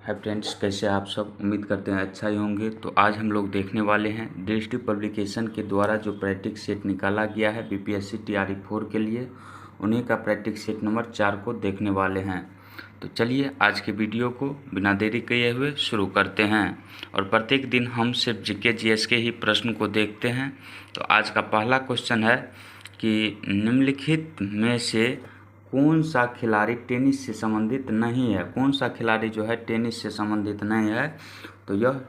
Hi friends, कैसे आप सब। उम्मीद करते हैं अच्छा ही होंगे। तो आज हम लोग देखने वाले हैं दृष्टि पब्लिकेशन के द्वारा जो प्रैक्टिस सेट निकाला गया है बीपीएससी टीआरई 4 के लिए, उन्हीं का प्रैक्टिस सेट नंबर 4 को देखने वाले हैं। तो चलिए आज के वीडियो को बिना देरी किए हुए शुरू करते हैं। और प्रत्येक दिन हम सिर्फ जीके जीएस के ही प्रश्न को देखते हैं। तो आज का पहला क्वेश्चन है कि निम्नलिखित में से कौन सा खिलाड़ी टेनिस से संबंधित नहीं है। कौन सा खिलाड़ी जो है टेनिस से संबंधित नहीं है। तो यह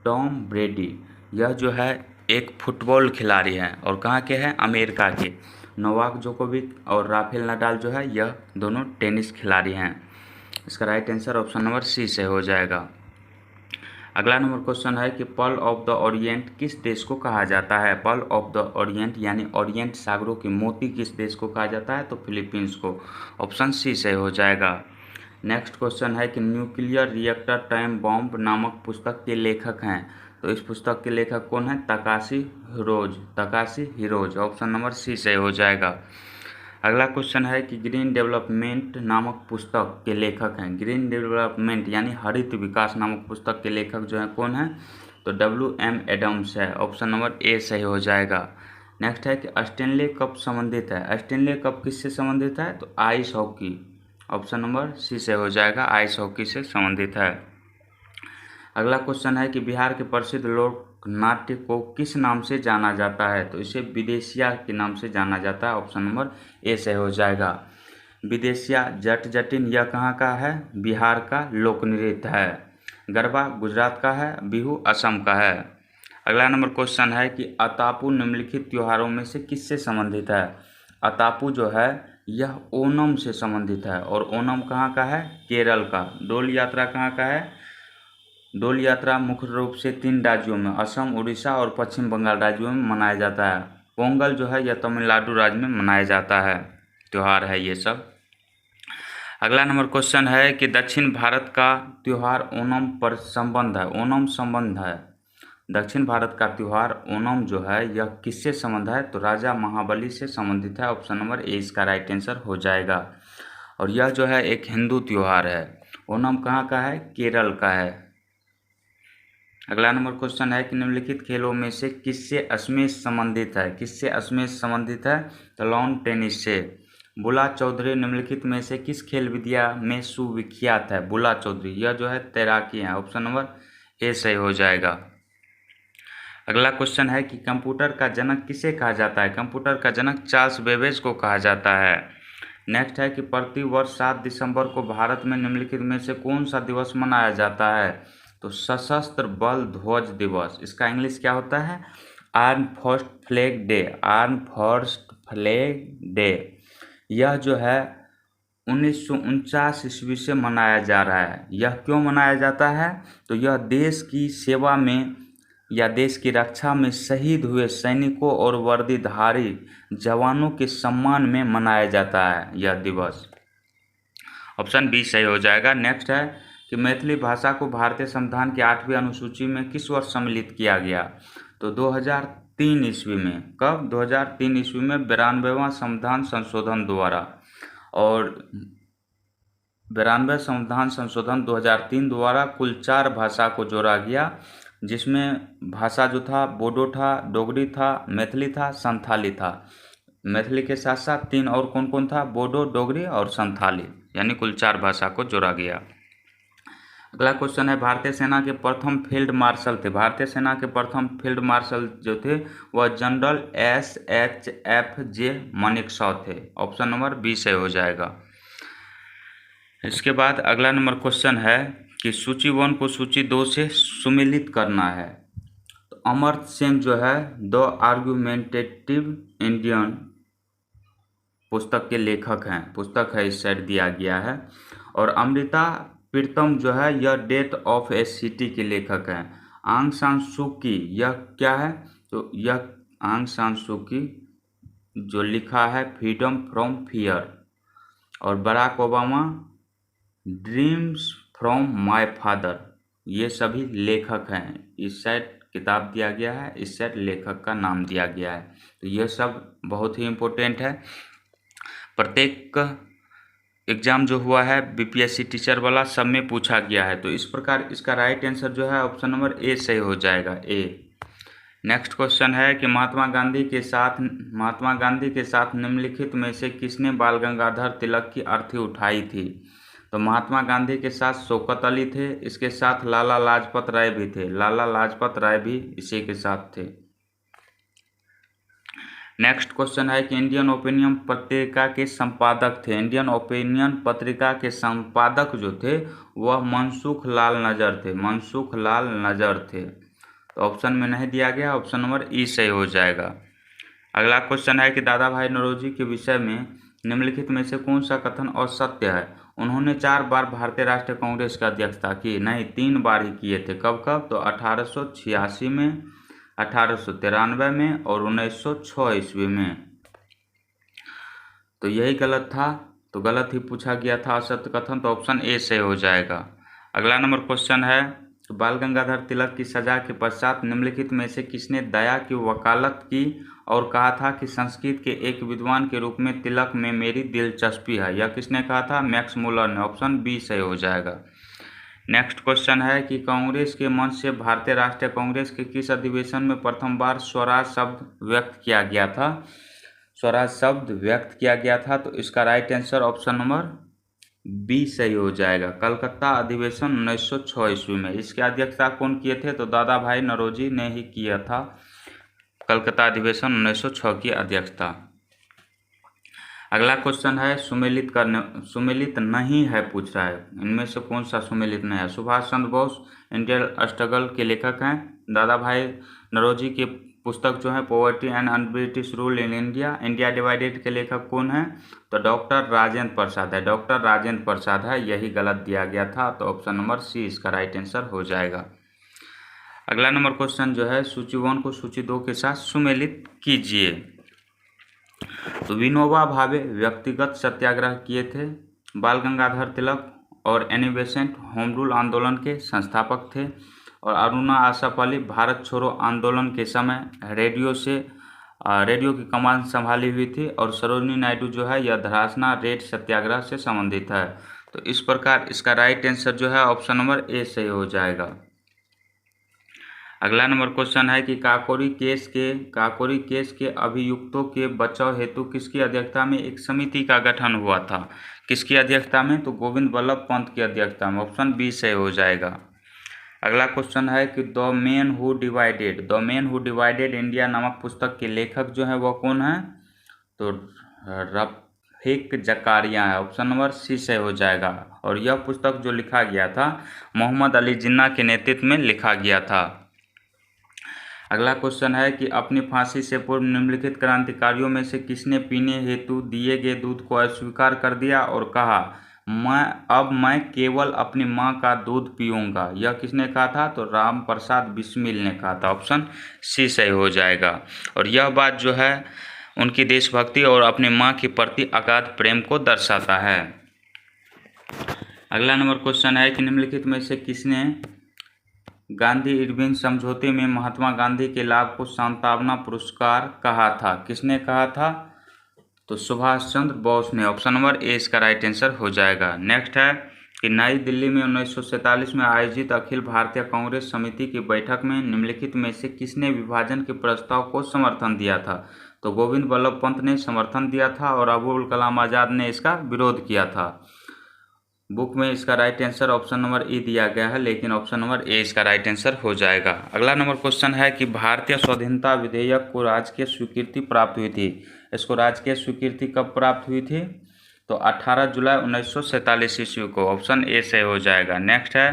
टॉम ब्रेडी, यह जो है एक फुटबॉल खिलाड़ी है और कहाँ के हैं, अमेरिका के। नोवाक जोकोविक और राफेल नडाल जो है यह दोनों टेनिस खिलाड़ी हैं। इसका right answer option number C से हो जाएगा। अगला नंबर क्वेश्चन है कि पर्ल ऑफ द ओरिएंट किस देश को कहा जाता है। पर्ल ऑफ द ओरिएंट यानी ओरिएंट सागरों की मोती किस देश को कहा जाता है। तो फिलीपींस को। ऑप्शन सी से हो जाएगा। नेक्स्ट क्वेश्चन है कि न्यूक्लियर रिएक्टर टाइम बॉम्ब नामक पुस्तक के लेखक हैं। तो इस पुस्तक के लेखक कौन है, तकाशी हिरोज। तकाशी हिरोज। ऑप्शन नंबर सी से हो जाएगा। अगला क्वेश्चन है कि ग्रीन डेवलपमेंट नामक पुस्तक के लेखक हैं। ग्रीन डेवलपमेंट यानी हरित विकास नामक पुस्तक के लेखक जो हैं कौन हैं। तो WM एडम्स है। ऑप्शन नंबर ए सही हो जाएगा। नेक्स्ट है कि स्टेनले कप संबंधित है। स्टेनले कप किससे संबंधित है। तो ice hockey. Option number C से हो जाएगा, आइस हॉकी से संबंधित है। अगला क्वेश्चन है कि बिहार के प्रसिद्ध लोक नाट्य को किस नाम से जाना जाता है। तो इसे विदेशिया के नाम से जाना जाता है। ऑप्शन नंबर ए से हो जाएगा। विदेशिया जट जटिन यह कहाँ का है, बिहार का लोक नृत्य है। गरबा गुजरात का है, बिहू असम का है। अगला नंबर क्वेश्चन है कि अतापू निम्नलिखित त्योहारों में से किससे संबंधित है। अतापू जो है यह ओणम से संबंधित है और ओणम कहाँ का है, केरल का। डोल यात्रा कहाँ का है। डोल यात्रा मुख्य रूप से 3 राज्यों में, असम, उड़ीसा और पश्चिम बंगाल राज्यों में मनाया जाता है। पोंगल जो है यह तमिलनाडु राज्य में मनाया जाता है, त्यौहार है ये सब। अगला नंबर क्वेश्चन है कि दक्षिण भारत का त्यौहार ओणम पर संबंध है। ओणम संबंध है। दक्षिण भारत का त्यौहार ओणम जो है यह किससे संबंध है। तो राजा महाबली से संबंधित है। ऑप्शन नंबर ए इसका राइट आंसर हो जाएगा। और यह जो है एक हिंदू त्यौहार है। ओणम कहाँ का है, केरल का है। अगला नंबर क्वेश्चन है कि निम्नलिखित खेलों में से किससे अश्मेश संबंधित है। किससे अश्मेश संबंधित है। तो लॉन टेनिस से। बुला चौधरी निम्नलिखित में से किस खेल विद्या में सुविख्यात है। बुला चौधरी यह जो है तैराकी है। ऑप्शन नंबर ए सही हो जाएगा। अगला क्वेश्चन है कि कंप्यूटर का जनक किसे कहा जाता है। कंप्यूटर का जनक चार्ल्स बेबेज को कहा जाता है। नेक्स्ट है कि प्रति वर्ष 7 दिसंबर को भारत में निम्नलिखित में से कौन सा दिवस मनाया जाता है। तो सशस्त्र बल ध्वज दिवस। इसका इंग्लिश क्या होता है, arm force flag day. Arm force flag day यह जो है 1949 ईस्वी से मनाया जा रहा है। यह क्यों मनाया जाता है। तो यह देश की सेवा में या देश की रक्षा में शहीद हुए सैनिकों और वर्दीधारी जवानों के सम्मान में मनाया जाता है यह दिवस। ऑप्शन बी सही हो जाएगा। नेक्स्ट है कि मैथिली भाषा को भारतीय संविधान की 8वीं अनुसूची में किस वर्ष सम्मिलित किया गया। तो 2003 ईस्वी में। कब, 2003 ईस्वी में 92वां संविधान संशोधन द्वारा। और 92 संविधान संशोधन 2003 द्वारा कुल 4 भाषा को जोड़ा गया, जिसमें भाषा जो था बोडो था, डोगरी था, मैथिली था, संथाली था। मैथिली के साथ साथ 3 और कौन कौन था, बोडो, डोगरी और संथाली, यानी कुल 4 भाषा को जोड़ा गया। अगला क्वेश्चन है भारतीय सेना के प्रथम फील्ड मार्शल थे। भारतीय सेना के प्रथम फील्ड मार्शल जो थे वह जनरल SHFJ मानेकशॉ थे। ऑप्शन नंबर बी से हो जाएगा। इसके बाद अगला नंबर क्वेश्चन है कि सूची 1 को सूची 2 से सुमेलित करना है। तो अमर्त्य सेन जो है द आर्गुमेंटेटिव इंडियन पुस्तक के लेखक हैं। पुस्तक है, इस साइड दिया गया है। और अमृता प्रीतम जो है यह डेथ ऑफ ए सिटी के लेखक हैं। आंग सान सू की यह क्या है। तो यह आंग सान सू की जो लिखा है फ्रीडम फ्रॉम फियर। और Barack Obama dreams from my father, ये सभी लेखक हैं। इस साइड किताब दिया गया है, इस साइड लेखक का नाम दिया गया है। तो यह सब बहुत ही इम्पोर्टेंट है। प्रत्येक एग्ज़ाम जो हुआ है बीपीएससी टीचर वाला, सब में पूछा गया है। तो इस प्रकार इसका राइट आंसर जो है ऑप्शन नंबर ए सही हो जाएगा, ए। नेक्स्ट क्वेश्चन है कि महात्मा गांधी के साथ निम्नलिखित में से किसने बाल गंगाधर तिलक की अर्थी उठाई थी? तो महात्मा गांधी के साथ शौकत अली थे, इसके साथ लाला लाजपत राय भी थे, लाला लाजपत राय भी इसी के साथ थे। नेक्स्ट क्वेश्चन है कि इंडियन ओपिनियन पत्रिका के संपादक थे, इंडियन ओपिनियन पत्रिका के संपादक जो थे वह मनसुख लाल नजर थे, मनसुख लाल नजर थे। तो ऑप्शन में नहीं दिया गया, ऑप्शन नंबर ई सही हो जाएगा। अगला क्वेश्चन है कि दादा भाई नौरोजी के विषय में निम्नलिखित में से कौन सा कथन असत्य है? उन्होंने 4 बार भारतीय राष्ट्रीय कांग्रेस की अध्यक्षता की, नहीं 3 बार ही किए थे। कब कब? तो 1886 में, 1893 में और 1906 ईस्वी में। तो यही गलत था, तो गलत ही पूछा गया था असत्य कथन, तो ऑप्शन ए सही हो जाएगा। अगला नंबर क्वेश्चन है तो बाल गंगाधर तिलक की सजा के पश्चात निम्नलिखित में से किसने दया की वकालत की और कहा था कि संस्कृत के एक विद्वान के रूप में तिलक में मेरी दिलचस्पी है? यह किसने कहा था? मैक्स मुलर ने, ऑप्शन बी सही हो जाएगा। नेक्स्ट क्वेश्चन है कि कांग्रेस के मंच से भारतीय राष्ट्रीय कांग्रेस के किस अधिवेशन में प्रथम बार स्वराज शब्द व्यक्त किया गया था? स्वराज शब्द व्यक्त किया गया था, तो इसका right answer option number B सही हो जाएगा। कलकत्ता अधिवेशन 1906 ईस्वी में। इसकी अध्यक्षता कौन किए थे? तो दादा भाई नौरोजी ने ही किया था कलकत्ता अधिवेशन 1906 की अध्यक्षता। अगला क्वेश्चन है सुमेलित नहीं है पूछ रहा है, इनमें से कौन सा सुमेलित नहीं है? सुभाष चंद्र बोस इंडियन स्ट्रगल के लेखक हैं। दादा भाई नौरोजी की पुस्तक जो है poverty and un-British rule in India, India divided के लेखक कौन है? तो डॉक्टर राजेंद्र प्रसाद है, डॉक्टर राजेंद्र प्रसाद है, यही गलत दिया गया था, तो ऑप्शन नंबर सी इसका राइट आंसर हो जाएगा। अगला नंबर क्वेश्चन जो है सूची 1 को सूची 2 के साथ सुमेलित कीजिए। तो विनोबा भावे व्यक्तिगत सत्याग्रह किए थे, बाल गंगाधर तिलक और एनी बेसेंट होम रूल आंदोलन के संस्थापक थे, और अरुणा आसफ अली भारत छोड़ो आंदोलन के समय रेडियो की कमान संभाली हुई थी, और सरोजिनी नायडू जो है यह धरासना रेड सत्याग्रह से संबंधित है। तो इस प्रकार इसका राइट आंसर जो है ऑप्शन नंबर ए सही हो जाएगा। अगला नंबर क्वेश्चन है कि काकोरी केस के अभियुक्तों के बचाव हेतु किसकी अध्यक्षता में एक समिति का गठन हुआ था? किसकी अध्यक्षता में? तो गोविंद बल्लभ पंत की अध्यक्षता में, ऑप्शन बी सही हो जाएगा। अगला क्वेश्चन है कि the man who divided India नामक पुस्तक के लेखक जो है वह कौन है? तो रफीक जकारिया है, ऑप्शन नंबर सी सही हो जाएगा। और यह पुस्तक जो लिखा गया था मोहम्मद अली जिन्ना के नेतृत्व में लिखा गया था। अगला क्वेश्चन है कि अपनी फांसी से पूर्व निम्नलिखित क्रांतिकारियों में से किसने पीने हेतु दिए गए दूध को अस्वीकार कर दिया और कहा मैं केवल अपनी मां का दूध पीऊंगा? यह किसने कहा था? तो राम प्रसाद बिस्मिल ने कहा था, ऑप्शन सी सही हो जाएगा। और यह बात जो है उनकी देशभक्ति और अपनी मां के प्रति अगाध प्रेम को दर्शाता है। अगला नंबर क्वेश्चन है कि निम्नलिखित में से किसने गांधी इरविन समझौते में महात्मा गांधी के लाभ को सांत्वना पुरस्कार कहा था? किसने कहा था? तो सुभाष चंद्र बोस ने, ऑप्शन नंबर ए इसका राइट आंसर हो जाएगा। नेक्स्ट है कि नई दिल्ली में 1947 में आयोजित अखिल भारतीय कांग्रेस समिति की बैठक में निम्नलिखित में से किसने विभाजन के प्रस्ताव को समर्थन दिया था? तो गोविंद बल्लभ पंत ने समर्थन दिया था और अबुल कलाम आज़ाद ने इसका विरोध किया था। बुक में इसका right answer option number A दिया गया है, लेकिन ऑप्शन नंबर ए इसका राइट आंसर हो जाएगा। अगला नंबर क्वेश्चन है कि भारतीय स्वाधीनता विधेयक को राजकीय स्वीकृति प्राप्त हुई थी। इसको राजकीय स्वीकृति कब प्राप्त हुई थी? तो 18 जुलाई 1947 ईस्वी को, ऑप्शन ए से हो जाएगा। नेक्स्ट है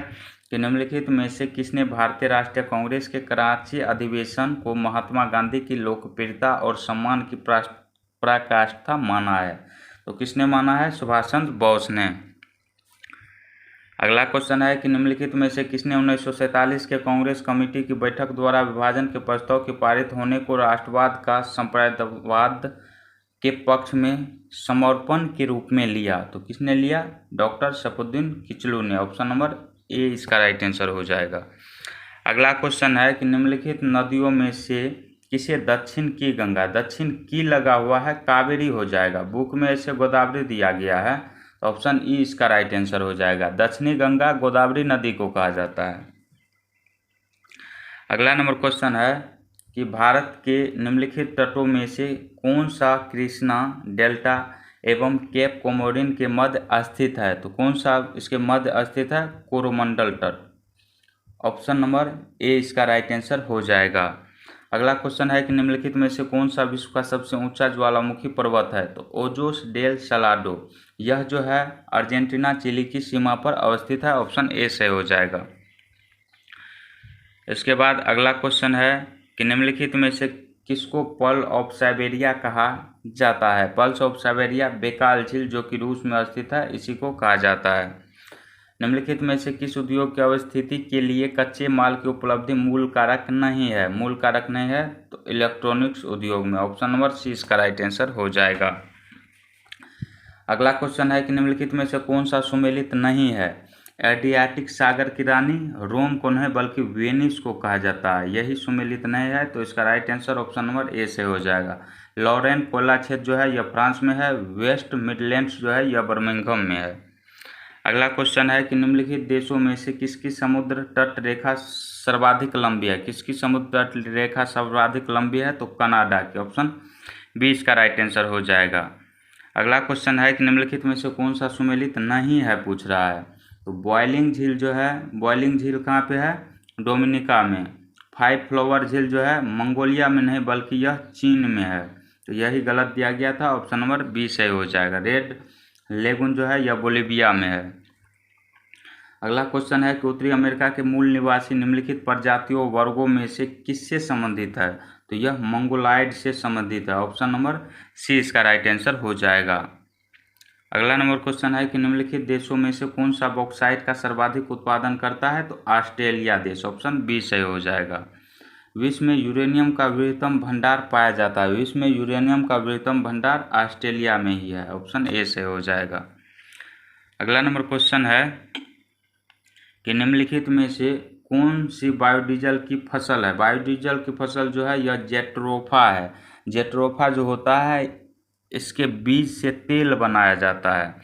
कि निम्नलिखित में से किसने भारतीय राष्ट्रीय कांग्रेस के कराची अधिवेशन को महात्मा गांधी की लोकप्रियता और सम्मान की पराकाष्ठा माना है? तो किसने माना है? सुभाष चंद्र बोस ने। अगला क्वेश्चन है कि निम्नलिखित में से किसने 1947 के कांग्रेस कमेटी की बैठक द्वारा विभाजन के प्रस्ताव के पारित होने को राष्ट्रवाद का संप्रदायवाद के पक्ष में समर्पण के रूप में लिया? तो किसने लिया? डॉक्टर सफुद्दीन किचलू ने, ऑप्शन नंबर ए इसका राइट आंसर हो जाएगा। अगला क्वेश्चन है कि निम्नलिखित नदियों में से किसे दक्षिण की लगा हुआ है कावेरी हो जाएगा? बुक में ऐसे गोदावरी दिया गया है, तो ऑप्शन ई इसका राइट आंसर हो जाएगा। दक्षिणी गंगा गोदावरी नदी को कहा जाता है। अगला नंबर क्वेश्चन है कि भारत के निम्नलिखित तटों में से कौन सा कृष्णा डेल्टा एवं केप कोमोरिन के मध्य स्थित है? तो कौन सा इसके मध्य स्थित है? कोरोमंडल तट। ऑप्शन नंबर ए इसका राइट आंसर हो जाएगा। अगला क्वेश्चन है कि निम्नलिखित में से कौन सा विश्व का सबसे ऊंचा ज्वालामुखी पर्वत है? तो ओजोस डेल सलाडो, यह जो है अर्जेंटीना चिली की सीमा पर अवस्थित है। ऑप्शन ए से हो जाएगा। इसके बाद अगला क्वेश्चन है कि निम्नलिखित में से किसको पर्ल ऑफ साइबेरिया कहा जाता है? पर्ल्स ऑफ साइबेरिया बेकाल झील जो कि रूस में स्थित है, इसी को कहा जाता है। निम्नलिखित में से किस उद्योग की अवस्थिति के लिए कच्चे माल की उपलब्धि मूल कारक नहीं है? मूल कारक नहीं है तो इलेक्ट्रॉनिक्स उद्योग में। ऑप्शन नंबर सी इसका राइट आंसर हो जाएगा। अगला क्वेश्चन है कि निम्नलिखित में से कौन सा सुमेलित नहीं है? एड्रियाटिक सागर की रानी रोम को नहीं बल्कि वेनिस को कहा जाता है, यही सुमेलित नहीं है, तो इसका right answer option number A से हो जाएगा। लॉरेन कोयला क्षेत्र जो है यह फ्रांस में है। वेस्ट मिडलैंड्स जो है यह बर्मिंघम में है। अगला क्वेश्चन है कि निम्नलिखित देशों में से किसकी समुद्र तट रेखा सर्वाधिक लंबी है? किसकी समुद्र तट रेखा सर्वाधिक लंबी है? तो कनाडा की। ऑप्शन बी इसका राइट आंसर हो जाएगा। अगला क्वेश्चन है कि निम्नलिखित में से कौन सा सुमेलित नहीं है पूछ रहा है? तो बॉइलिंग झील जो है, बॉइलिंग झील कहाँ पे है? डोमिनिका में। फाइव फ्लावर झील जो है मंगोलिया में नहीं बल्कि यह चीन में है, तो यही गलत दिया गया था। ऑप्शन नंबर बी सही हो जाएगा। रेड लेगून जो है यह बोलिविया में है। अगला क्वेश्चन है कि उत्तरी अमेरिका के मूल निवासी निम्नलिखित प्रजातियों वर्गों में से किससे संबंधित है? तो यह मंगोलाइड से संबंधित है। ऑप्शन नंबर सी इसका राइट आंसर हो जाएगा। अगला नंबर क्वेश्चन है कि निम्नलिखित देशों में से कौन सा बॉक्साइट का सर्वाधिक उत्पादन करता है? तो ऑस्ट्रेलिया देश। ऑप्शन बी सही हो जाएगा। विश्व में यूरेनियम का बृहत्तम भंडार पाया जाता है। विश्व में यूरेनियम का बृहत्तम भंडार ऑस्ट्रेलिया में ही है। ऑप्शन ए से हो जाएगा। अगला नंबर क्वेश्चन है कि निम्नलिखित में से कौन सी बायोडीजल की फसल है? बायोडीजल की फसल जो है यह जेट्रोफा है। जेट्रोफा जो होता है इसके बीज से तेल बनाया जाता है।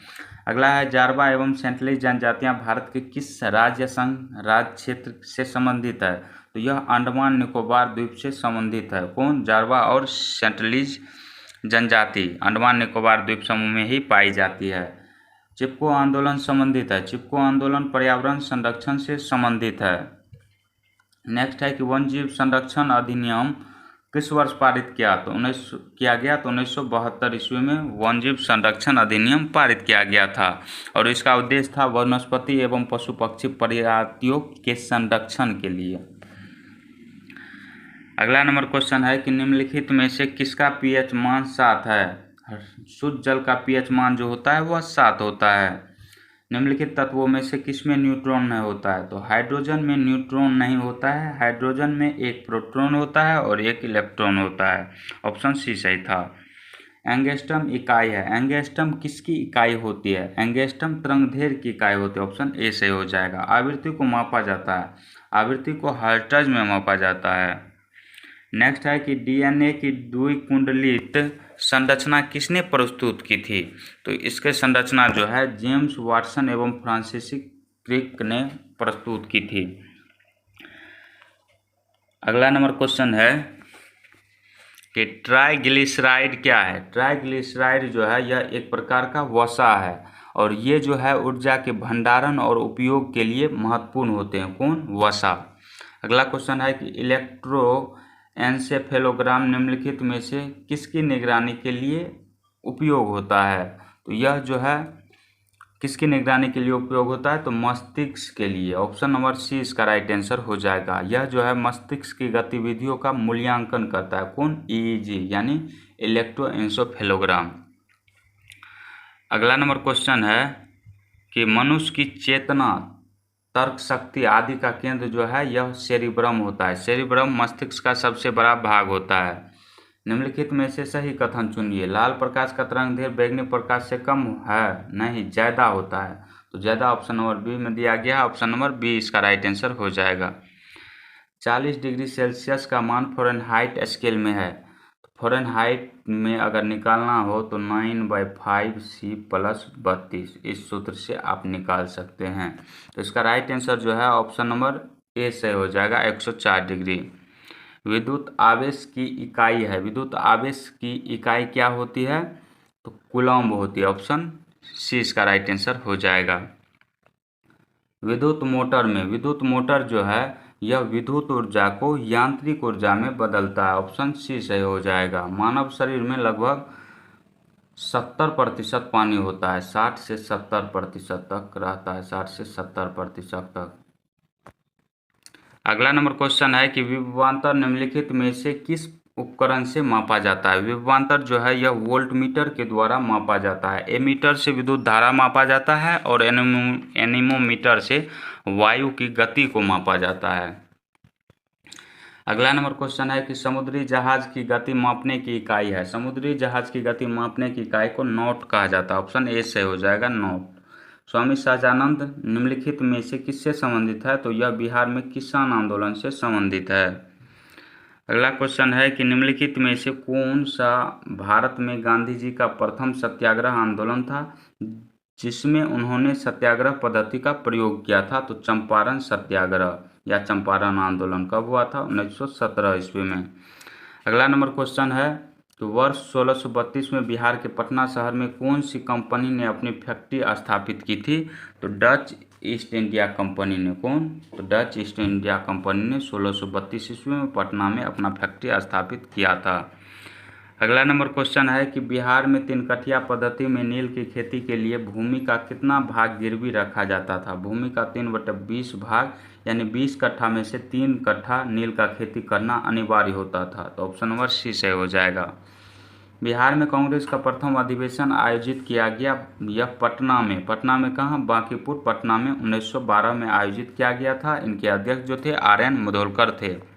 अगला है जारवा एवं सेंटलीज जनजातियां भारत के किस राज्य संघ राज्य क्षेत्र से संबंधित है? तो यह अंडमान निकोबार द्वीप से संबंधित है। कौन? जारवा और सेंटलीज जनजाति अंडमान निकोबार द्वीप समूह में ही पाई जाती है। चिपको आंदोलन संबंधित है। चिपको आंदोलन पर्यावरण संरक्षण से संबंधित है। नेक्स्ट है कि वन जीव संरक्षण अधिनियम किस वर्ष पारित किया गया? तो 1972 ईस्वी में वन जीव संरक्षण अधिनियम पारित किया गया था और इसका उद्देश्य था वनस्पति एवं पशु पक्षी प्रजातियों के संरक्षण के लिए। अगला नंबर क्वेश्चन है कि निम्नलिखित में से किसका पीएच मान 7 है? शुद्ध जल का पीएच मान जो होता है वह 7 होता है। निम्नलिखित तत्वों में से किसमें न्यूट्रॉन नहीं होता है? तो हाइड्रोजन में न्यूट्रॉन नहीं होता है। हाइड्रोजन में एक प्रोटॉन होता है और एक इलेक्ट्रॉन होता है। ऑप्शन सी सही था। एंगस्ट्रम इकाई है। एंगस्ट्रम किसकी इकाई होती है? एंगस्ट्रम तरंगदैर्घ्य की इकाई होती है। ऑप्शन ए सही हो जाएगा। आवृत्ति को मापा जाता है। आवृत्ति को हर्ट्ज में मापा जाता है। नेक्स्ट है कि डीएनए की द्विकुंडलित संरचना किसने प्रस्तुत की थी? तो इसके संरचना जो है जेम्स वाटसन एवं फ्रांसिस क्रिक ने प्रस्तुत की थी। अगला नंबर क्वेश्चन है कि ट्राइग्लिसराइड क्या है? ट्राइग्लिसराइड जो है यह एक प्रकार का वसा है और ये जो है ऊर्जा के भंडारण और उपयोग के लिए महत्वपूर्ण होते हैं। कौन? वसा। अगला क्वेश्चन है कि इलेक्ट्रोएन्सेफेलोग्राम निम्नलिखित में से किसकी निगरानी के लिए उपयोग होता है? तो यह जो है किसकी निगरानी के लिए उपयोग होता है? तो मस्तिष्क के लिए। ऑप्शन नंबर सी इसका राइट आंसर हो जाएगा। यह जो है मस्तिष्क की गतिविधियों का मूल्यांकन करता है। कौन? ईईजी यानी इलेक्ट्रोएन्सेफेलोग्राम। अगला नंबर क्वेश्चन है कि मनुष्य की चेतना तर्क शक्ति आदि का केंद्र जो है यह सेरिब्रम होता है। सेरिब्रम मस्तिष्क का सबसे बड़ा भाग होता है। निम्नलिखित में से सही कथन चुनिए। लाल प्रकाश का तरंगदैर्घ्य बैंगनी प्रकाश से कम है? नहीं, ज़्यादा होता है। तो ज़्यादा ऑप्शन नंबर बी में दिया गया है। ऑप्शन नंबर बी इसका राइट आंसर हो जाएगा। 40 डिग्री सेल्सियस का मान फ़ारेनहाइट स्केल में है। फ़ारेनहाइट में अगर निकालना हो तो 9/5C+32 इस सूत्र से आप निकाल सकते हैं। तो इसका राइट आंसर जो है ऑप्शन नंबर ए से हो जाएगा 104 डिग्री। विद्युत आवेश की इकाई है, विद्युत आवेश की इकाई क्या होती है? तो कूलम्ब होती है। ऑप्शन सी इसका राइट आंसर हो जाएगा। विद्युत मोटर में, विद्युत मोटर जो है यह विद्युत ऊर्जा को यांत्रिक ऊर्जा में बदलता है। ऑप्शन सी सही हो जाएगा। मानव शरीर में लगभग 70% पानी होता है, 60 से 70% तक रहता है, 60 से 70% तक। अगला नंबर क्वेश्चन है कि विभवांतर निम्नलिखित में से किस उपकरण से मापा जाता है? विभवांतर जो है यह वोल्टमीटर के द्वारा मापा जाता है। एमीटर से विद्युत धारा मापा जाता है और एनीमोमीटर से वायु की गति को मापा जाता है। अगला नंबर क्वेश्चन है कि समुद्री जहाज की गति मापने की इकाई है। समुद्री जहाज की गति मापने की इकाई को नॉट कहा जाता है। ऑप्शन ए से हो जाएगा नॉट। स्वामी सहजानंद निम्नलिखित में से किससे संबंधित है? तो यह बिहार में किसान आंदोलन से संबंधित है। अगला क्वेश्चन है कि निम्नलिखित में से कौन सा भारत में गांधी जी का प्रथम सत्याग्रह आंदोलन था जिसमें उन्होंने सत्याग्रह पद्धति का प्रयोग किया था? तो चंपारण सत्याग्रह या चंपारण आंदोलन कब हुआ था? 1917 ईस्वी में। अगला नंबर क्वेश्चन है तो वर्ष 1632 में बिहार के पटना शहर में कौन सी कंपनी ने अपनी फैक्ट्री स्थापित की थी? तो डच ईस्ट इंडिया कंपनी ने। कौन? तो डच ईस्ट इंडिया कंपनी ने 1632 ईस्वी में पटना में अपना फैक्ट्री स्थापित किया था। अगला नंबर क्वेश्चन है कि बिहार में 3 कठिया पद्धति में नील की खेती के लिए भूमि का कितना भाग गिरवी रखा जाता था? भूमि का 3/20 भाग यानी 20 कट्ठा में से 3 कट्ठा नील का खेती करना अनिवार्य होता था। तो ऑप्शन नंबर सी से हो जाएगा। बिहार में कांग्रेस का प्रथम अधिवेशन आयोजित किया गया, यह पटना में। पटना में कहाँ? बांकीपुर पटना में 1912 में आयोजित किया गया था। इनके अध्यक्ष जो थे आर.एन. मुधोलकर थे।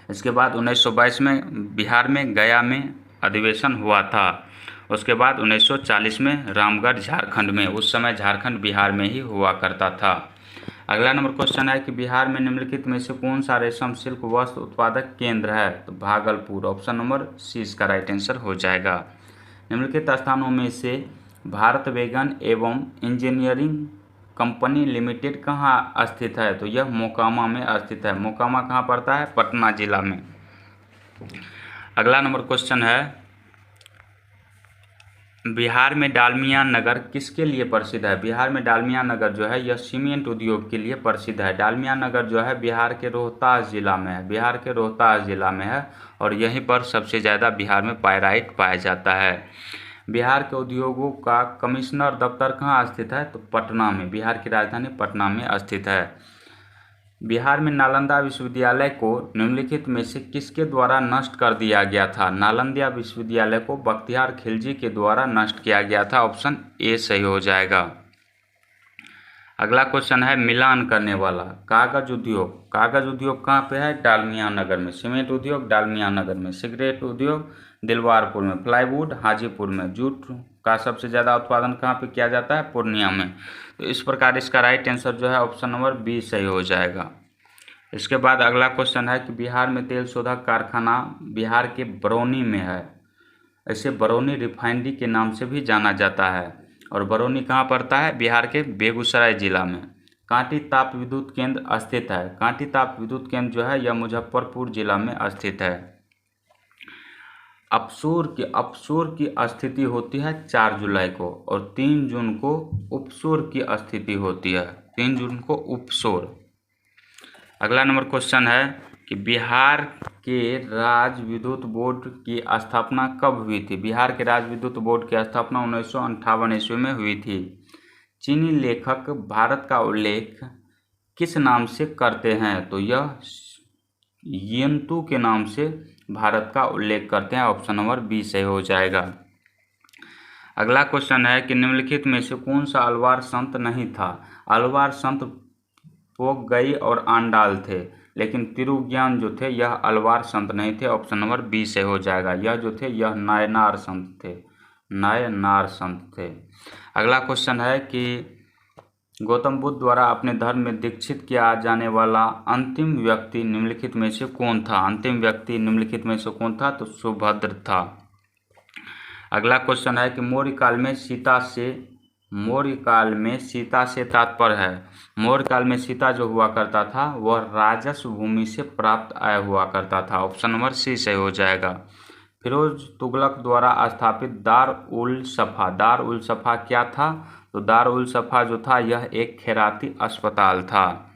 इसके बाद 1922 में बिहार में गया में अधिवेशन हुआ था। उसके बाद 1940 में रामगढ़ झारखंड में, उस समय झारखंड बिहार में ही हुआ करता था। अगला नंबर क्वेश्चन है कि बिहार में निम्नलिखित में से कौन सा रेशम सिल्क वस्त्र उत्पादक केंद्र है? तो भागलपुर। ऑप्शन नंबर सी इसका राइट आंसर हो जाएगा। निम्नलिखित स्थानों में से भारत वैगन एवं इंजीनियरिंग कंपनी लिमिटेड कहाँ स्थित है? तो यह मोकामा में स्थित है। मोकामा कहाँ पड़ता है? पटना जिला में। अगला नंबर क्वेश्चन है बिहार में डालमिया नगर किसके लिए प्रसिद्ध है? बिहार में डालमिया नगर जो है यह सीमेंट उद्योग के लिए प्रसिद्ध है। डालमिया नगर जो है बिहार के रोहतास जिला में है, बिहार के रोहतास जिला में है और यहीं पर सबसे ज़्यादा बिहार में पाइराइट पाया जाता है। बिहार के उद्योगों का कमिश्नर दफ्तर कहाँ स्थित है? तो पटना में। बिहार की राजधानी पटना में स्थित है। बिहार में नालंदा विश्वविद्यालय को निम्नलिखित में से किसके द्वारा नष्ट कर दिया गया था? नालंदा विश्वविद्यालय को बख्तियार खिलजी के द्वारा नष्ट किया गया था। ऑप्शन ए सही हो जाएगा। अगला क्वेश्चन है मिलान करने वाला कागज उद्योग। कागज उद्योग कहाँ पे है? डालमिया नगर में। सीमेंट उद्योग डालमिया नगर में। सिगरेट उद्योग दिलवारपुर में। प्लाईवुड हाजीपुर में। जूट का सबसे ज़्यादा उत्पादन कहाँ पे किया जाता है? पूर्णिया में। तो इस प्रकार इसका राइट आंसर जो है ऑप्शन नंबर बी सही हो जाएगा। इसके बाद अगला क्वेश्चन है कि बिहार में तेल शोधक कारखाना बिहार के बरौनी में है। इसे बरौनी रिफाइनरी के नाम से भी जाना जाता है और बरौनी कहाँ पड़ता है? बिहार के बेगूसराय जिला में। कांटी ताप विद्युत केंद्र स्थित है। कांटी ताप विद्युत केंद्र जो है यह मुजफ्फरपुर जिला में स्थित है। अपशोर की स्थिति होती है 4 जुलाई को और 3 जून को उपशोर की स्थिति होती है। 3 जून को उपशोर। अगला नंबर क्वेश्चन है कि बिहार के राज्य विद्युत बोर्ड की स्थापना कब हुई थी? बिहार के राज्य विद्युत बोर्ड की स्थापना 1958 ईस्वी में हुई थी। चीनी लेखक भारत का उल्लेख किस नाम से करते हैं? तो यह येन्तु के नाम से भारत का उल्लेख करते हैं। ऑप्शन नंबर बी सही हो जाएगा। अगला क्वेश्चन है कि निम्नलिखित में से कौन सा अलवार संत नहीं था? अलवार संत पोगई और आंडाल थे, लेकिन तिरुज्ञान जो थे यह अलवार संत नहीं थे। ऑप्शन नंबर बी से हो जाएगा। यह जो थे यह नायनार संत थे, नायनार संत थे। अगला क्वेश्चन है कि गौतम बुद्ध द्वारा अपने धर्म में दीक्षित किया जाने वाला अंतिम व्यक्ति निम्नलिखित में से कौन था? अंतिम व्यक्ति निम्नलिखित में से कौन था? तो सुभद्र था। अगला क्वेश्चन है कि मौर्य काल में सीता से तात्पर्य है। मौर्य काल में सीता जो हुआ करता था वह राजस्व भूमि से प्राप्त आय हुआ करता था। ऑप्शन नंबर सी सही हो जाएगा। फिरोज तुगलक द्वारा स्थापित दार उल सफ़ा क्या था? तो दार उल सफ़ा जो था यह एक खैराती अस्पताल था।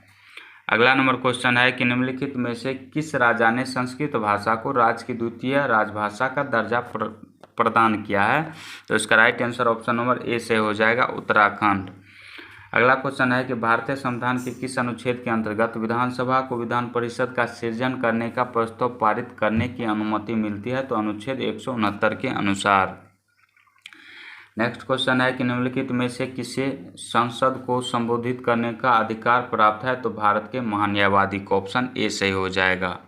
अगला नंबर क्वेश्चन है कि निम्नलिखित में से किस राजा ने संस्कृत भाषा को राज्य की द्वितीय राजभाषा का दर्जा प्रदान किया है? तो इसका right answer option number A से हो जाएगा, उत्तराखंड। अगला क्वेश्चन है कि भारतीय संविधान के किस अनुच्छेद के अंतर्गत विधानसभा को विधान परिषद का सृजन करने का प्रस्ताव पारित करने की अनुमति मिलती है? तो अनुच्छेद 169 के अनुसार। नेक्स्ट क्वेश्चन है कि निम्नलिखित में से किसे संसद को संबोधित करने का अधिकार प्राप्त है? तो भारत के महान्यायवादी को। ऑप्शन ए सही हो जाएगा।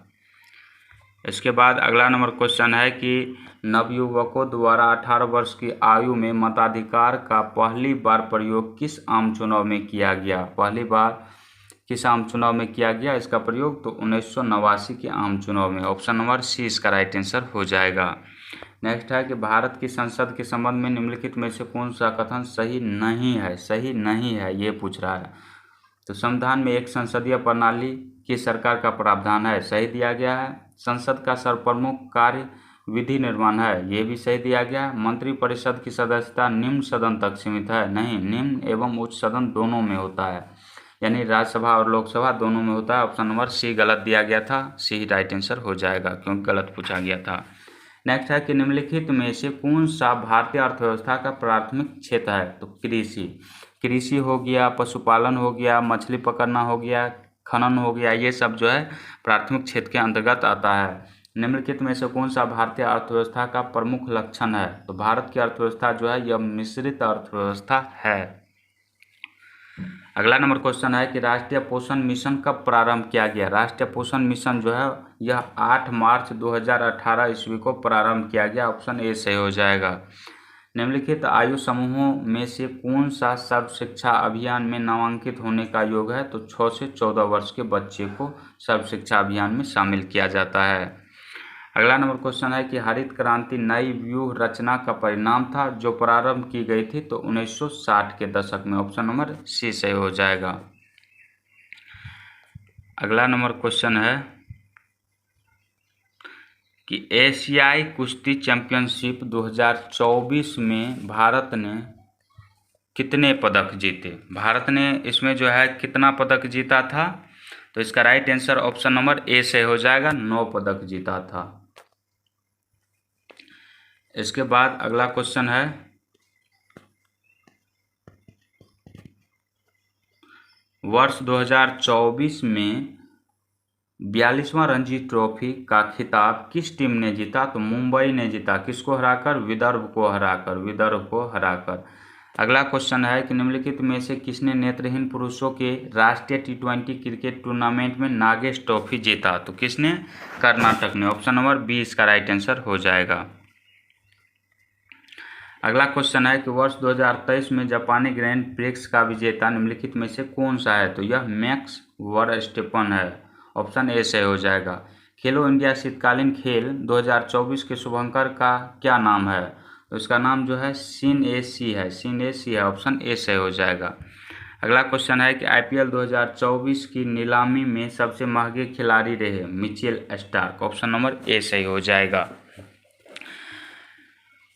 इसके बाद अगला नंबर क्वेश्चन है कि नवयुवकों द्वारा 18 वर्ष की आयु में मताधिकार का पहली बार प्रयोग किस आम चुनाव में किया गया? पहली बार किस आम चुनाव में किया गया इसका प्रयोग? तो 1989 के आम चुनाव में। ऑप्शन नंबर सी इसका राइट आंसर हो जाएगा। नेक्स्ट है कि भारत की संसद के संबंध में निम्नलिखित में से कौन सा कथन सही नहीं है ये पूछ रहा है। तो संविधान में एक संसदीय प्रणाली की सरकार का प्रावधान है, सही दिया गया है। संसद का सर्वप्रमुख कार्य विधि निर्माण है, ये भी सही दिया गया है। मंत्रिपरिषद की सदस्यता निम्न सदन तक सीमित है, नहीं, निम्न एवं उच्च सदन दोनों में होता है, यानी राज्यसभा और लोकसभा दोनों में होता है। ऑप्शन नंबर सी गलत दिया गया था, सी राइट आंसर हो जाएगा क्योंकि गलत पूछा गया था। नेक्स्ट है कि निम्नलिखित में से कौन सा भारतीय अर्थव्यवस्था का प्राथमिक क्षेत्र है? तो कृषि हो गया, पशुपालन हो गया, मछली पकड़ना हो गया, खनन हो गया, ये सब जो है प्राथमिक क्षेत्र के अंतर्गत आता है। निम्नलिखित में से कौन सा भारतीय अर्थव्यवस्था का प्रमुख लक्षण है? तो भारत की अर्थव्यवस्था जो है यह मिश्रित अर्थव्यवस्था है। अगला नंबर क्वेश्चन है कि राष्ट्रीय पोषण मिशन कब प्रारंभ किया गया? राष्ट्रीय पोषण मिशन जो है यह 8 मार्च 2018 ईस्वी को प्रारंभ किया गया। ऑप्शन ए सही हो जाएगा। निम्नलिखित आयु समूहों में से कौन सा सर्व शिक्षा अभियान में नामांकित होने का योग्य है? तो 6 से 14 वर्ष के बच्चे को सर्व शिक्षा अभियान में शामिल किया जाता है। अगला नंबर क्वेश्चन है कि हरित क्रांति नई व्यूह रचना का परिणाम था जो प्रारंभ की गई थी तो 1960 के दशक में। ऑप्शन नंबर सी सही हो जाएगा। अगला नंबर क्वेश्चन है कि एशियाई कुश्ती चैंपियनशिप 2024 में भारत ने कितने पदक जीते? भारत ने इसमें जो है कितना पदक जीता था? तो इसका right answer option number A से हो जाएगा, 9 पदक जीता था। इसके बाद अगला क्वेश्चन है वर्ष 2024 में 42वां रणजी ट्रॉफी का खिताब किस टीम ने जीता? तो मुंबई ने जीता। किसको हराकर? विदर्भ को हराकर। अगला क्वेश्चन है कि निम्नलिखित में से किसने नेत्रहीन पुरुषों के राष्ट्रीय T20 क्रिकेट टूर्नामेंट में नागेश ट्रॉफी जीता? तो किसने? कर्नाटक ने। ऑप्शन नंबर बी इसका राइट आंसर हो जाएगा। अगला क्वेश्चन है कि वर्ष 2023 में जापानी ग्रैंड प्रिक्स का विजेता निम्नलिखित में से कौन सा है? तो यह मैक्स वर्स्टेपन है। ऑप्शन ए से हो जाएगा। खेलो इंडिया शीतकालीन खेल 2024 के शुभंकर का क्या नाम है? तो इसका नाम जो है सिन ए सी है। ऑप्शन ए से हो जाएगा। अगला क्वेश्चन है कि IPL 2024 की नीलामी में सबसे महंगे खिलाड़ी रहे Mitchell Starc. Option number A सही हो जाएगा।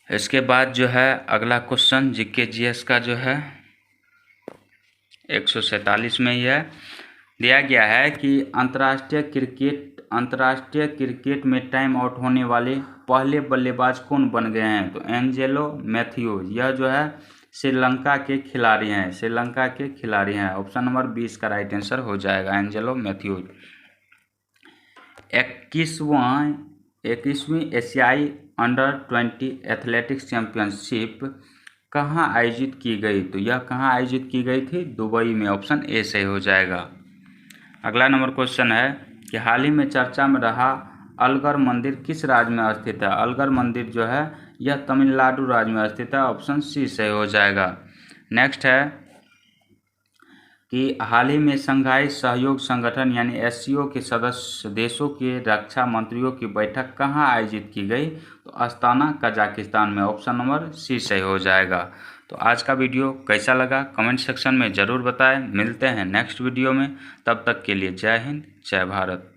इसके बाद जो है अगला क्वेश्चन जीके जीएस का जो है 147 में ही है, दिया गया है कि अंतर्राष्ट्रीय क्रिकेट में टाइम आउट होने वाले पहले बल्लेबाज कौन बन गए हैं? तो एंजेलो मैथ्यूज, यह जो है श्रीलंका के खिलाड़ी हैं। ऑप्शन नंबर 20 का राइट आंसर हो जाएगा, एंजेलो मैथ्यूज। 21वीं एशियाई अंडर-20 एथलेटिक्स चैंपियनशिप कहाँ आयोजित की गई? तो यह कहाँ आयोजित की गई थी? दुबई में। ऑप्शन ए सही हो जाएगा। अगला नंबर क्वेश्चन है कि हाल ही में चर्चा में रहा अलगर मंदिर किस राज्य में स्थित है? अलगर मंदिर जो है यह तमिलनाडु राज्य में स्थित है। ऑप्शन सी सही हो जाएगा। नेक्स्ट है कि हाल ही में शंघाई सहयोग संगठन यानी एससीओ के सदस्य देशों के रक्षा मंत्रियों की बैठक कहाँ आयोजित की गई? तो अस्ताना, कजाकिस्तान में। ऑप्शन नंबर सी सही हो जाएगा। तो आज का वीडियो कैसा लगा कमेंट सेक्शन में ज़रूर बताएं। मिलते हैं नेक्स्ट वीडियो में, तब तक के लिए जय हिंद, जय भारत।